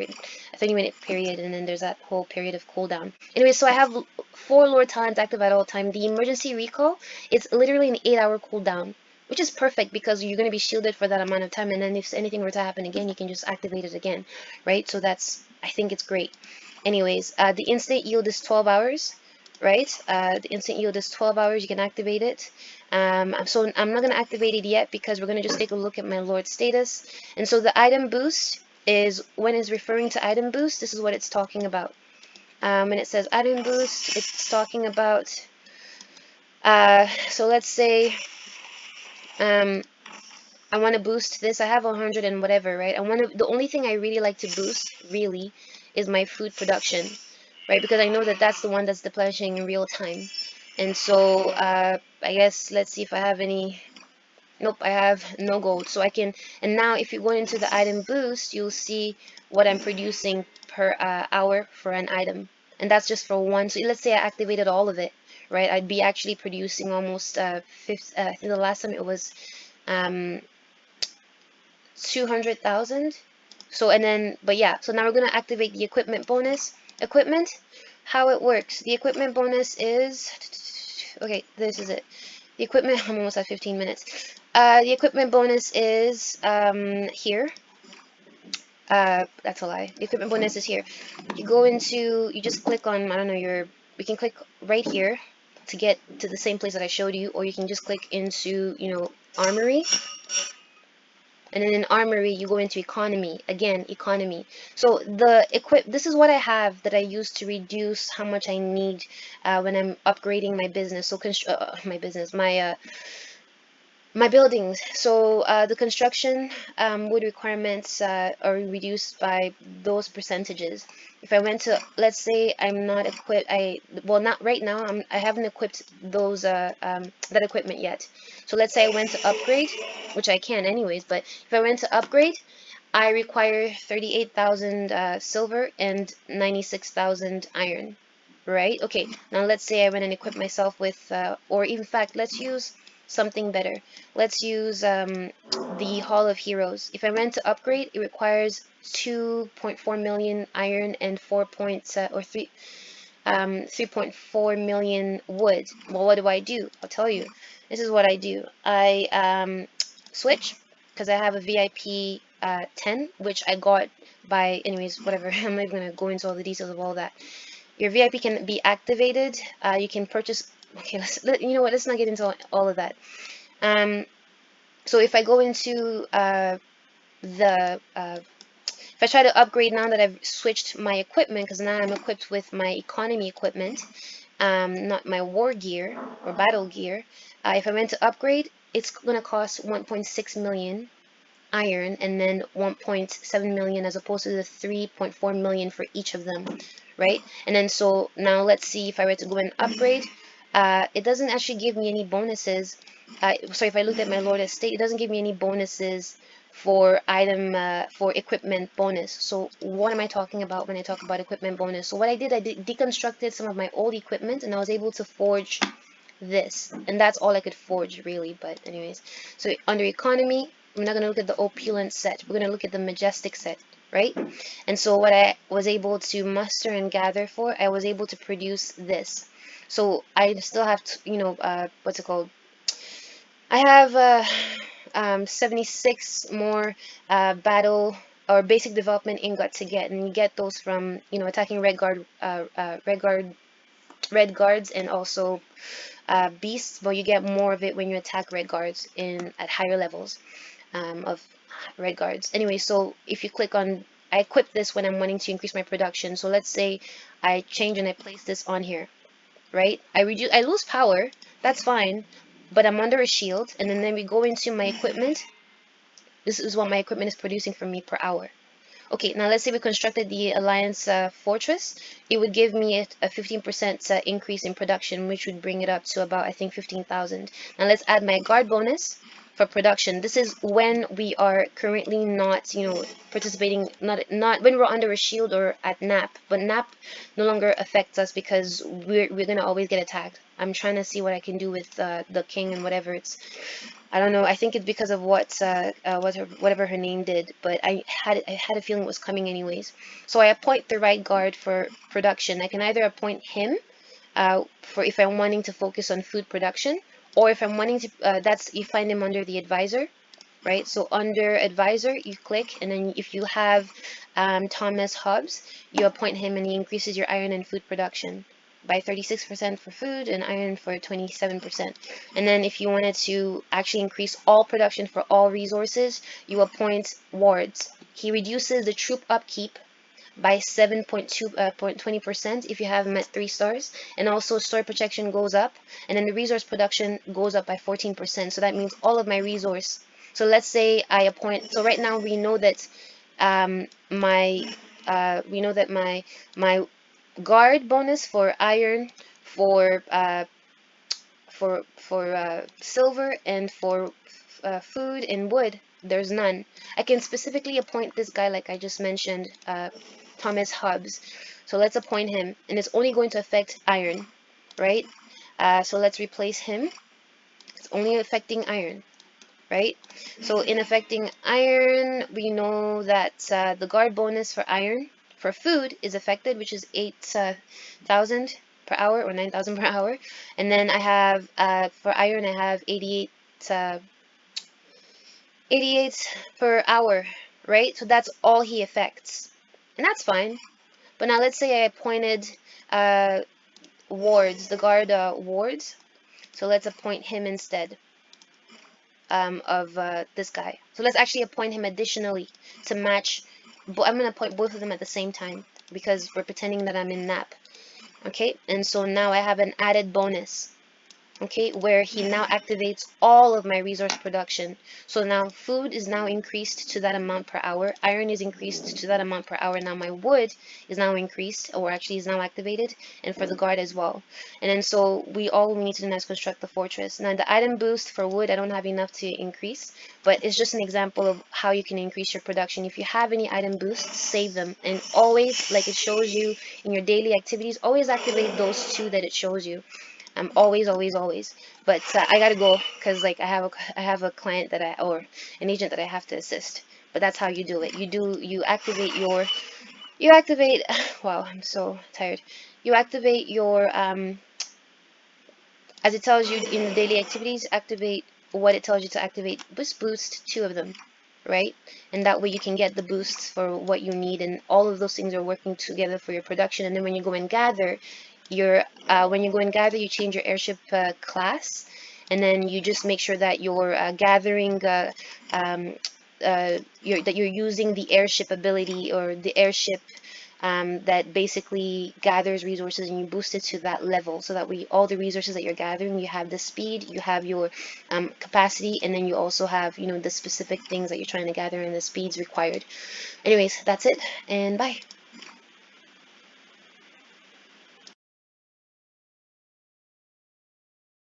a 30-minute period, and then there's that whole period of cooldown. Anyway, so I have 4 lore talents active at all time. The emergency recall, it's literally an 8-hour cooldown, which is perfect because you're going to be shielded for that amount of time, and then if anything were to happen again, you can just activate it again, right? So that's, I think it's great. Anyways, the instant yield is 12 hours, right? The instant yield is 12 hours. You can activate it. So I'm not going to activate it yet because we're going to just take a look at my Lord status. And so the item boost is, when it's referring to item boost, this is what it's talking about. When it says item boost, it's talking about, so let's say I want to boost this. I have 100 and whatever, right? The only thing I really like to boost, really, is my food production, right? Because I know that that's the one that's depleting in real time. And so I guess let's see if I have any. Nope, I have no gold. So I can, and now if you go into the item boost, you'll see what I'm producing per hour for an item. And that's just for one. So let's say I activated all of it, right? I'd be actually producing almost, I think the last time it was 200,000. So, and then, but yeah, so now we're going to activate the equipment bonus. Equipment, how it works. The equipment bonus is, okay, this is it. The equipment, I'm almost at 15 minutes. The equipment bonus is here. That's a lie. The equipment bonus is here. You go into, you just click on, I don't know, we can click right here to get to the same place that I showed you, or you can just click into, Armory. And then in Armory, you go into Economy. Again, Economy. So this is what I have that I use to reduce how much I need when I'm upgrading my business. So my buildings. So the construction wood requirements are reduced by those percentages. If I went to, let's say I'm not equipped, well, not right now, I haven't equipped those that equipment yet. So let's say I went to upgrade, which I can anyways, but if I went to upgrade, I require 38,000 silver and 96,000 iron, right? Okay, now let's say I went and equipped myself with, or in fact, let's use something better. Let's use the Hall of Heroes. If I went to upgrade, it requires 2.4 million iron and 3.4 million wood. Well, what do? I'll tell you. This is what I do. I switch because I have a VIP 10, which I got by, anyways, whatever. I'm not even going to go into all the details of all that. Your VIP can be activated. You can purchase. Okay, you know what? Let's not get into all of that. So if I go into if I try to upgrade now that I've switched my equipment, because now I'm equipped with my economy equipment, not my war gear or battle gear. If I went to upgrade, it's gonna cost 1.6 million iron and then 1.7 million as opposed to the 3.4 million for each of them, right? And then so now let's see if I were to go and upgrade. It doesn't actually give me any bonuses. So if I look at my Lord Estate, it doesn't give me any bonuses for for equipment bonus. So what am I talking about when I talk about equipment bonus? So what I deconstructed some of my old equipment and I was able to forge this, and that's all I could forge really. But anyways, so under economy, we're not going to look at the opulent set, we're going to look at the majestic set, right? And so what I was able to muster and gather for, I was able to produce this. So I still have to, what's it called, I have 76 more battle or basic development ingot to get, and you get those from attacking red guards and also beasts, but you get more of it when you attack red guards at higher levels of red guards. Anyway, so if you click on, I equip this when I'm wanting to increase my production. So let's say I change and I place this on here, right? I lose power, that's fine, but I'm under a shield, and then we go into my equipment. This is what my equipment is producing for me per hour. Okay, now let's say we constructed the Alliance Fortress. It would give me a 15% increase in production, which would bring it up to about, I think, 15,000. Now let's add my guard bonus for production. This is when we are currently not, participating, not when we're under a shield or at nap. But nap no longer affects us because we're gonna always get attacked. I'm trying to see what I can do with the king and whatever it's. I don't know. I think it's because of whatever her name did, but I had a feeling it was coming anyways. So I appoint the right guard for production. I can either appoint him for if I'm wanting to focus on food production, or if I'm wanting to, that's you find him under the advisor, right? So under advisor, you click, and then if you have Thomas Hobbes, you appoint him, and he increases your iron and food production by 36% for food and iron for 27%. And then if you wanted to actually increase all production for all resources, you appoint wards. He reduces the troop upkeep by 7.20% if you have them at 3 stars, and also store protection goes up, and then the resource production goes up by 14%. So that means all of my resource. So let's say I appoint. So right now we know that my my guard bonus for iron, for silver, and for food and wood, there's none. I can specifically appoint this guy like I just mentioned, Thomas Hobbes. So let's appoint him, and it's only going to affect iron, right? So let's replace him. It's only affecting iron, right? So in affecting iron, we know that the guard bonus for iron for food is affected, which is 8,000 per hour or 9,000 per hour. And then I have for iron, I have 88 per hour, right? So that's all he affects, and that's fine. But now let's say I appointed uh, wards, the guard wards. So let's appoint him instead of this guy. So let's actually appoint him additionally to match. But I'm gonna appoint both of them at the same time because we're pretending that I'm in nap. Okay, and so now I have an added bonus. Okay, where he now activates all of my resource production. So now food is now increased to that amount per hour. Iron is increased to that amount per hour. Now my wood is now increased, or actually is now activated, and for the guard as well. And then so all we need to do now is construct the fortress. Now the item boost for wood, I don't have enough to increase, but it's just an example of how you can increase your production. If you have any item boosts, save them, and always, like it shows you in your daily activities, always activate those two that it shows you. Always, always, always. But I gotta go because like I have a client that or an agent that I have to assist. But that's how you do it. You activate wow, I'm so tired. You activate your as it tells you in the daily activities, activate what it tells you to activate. Just boost two of them, right? And that way you can get the boosts for what you need, and all of those things are working together for your production. And then when you go and gather, you change your airship class, and then you just make sure that you're gathering that you're using the airship ability, or the airship that basically gathers resources, and you boost it to that level, so that all the resources that you're gathering, you have the speed, you have your capacity, and then you also have the specific things that you're trying to gather and the speeds required. Anyways, that's it, and bye.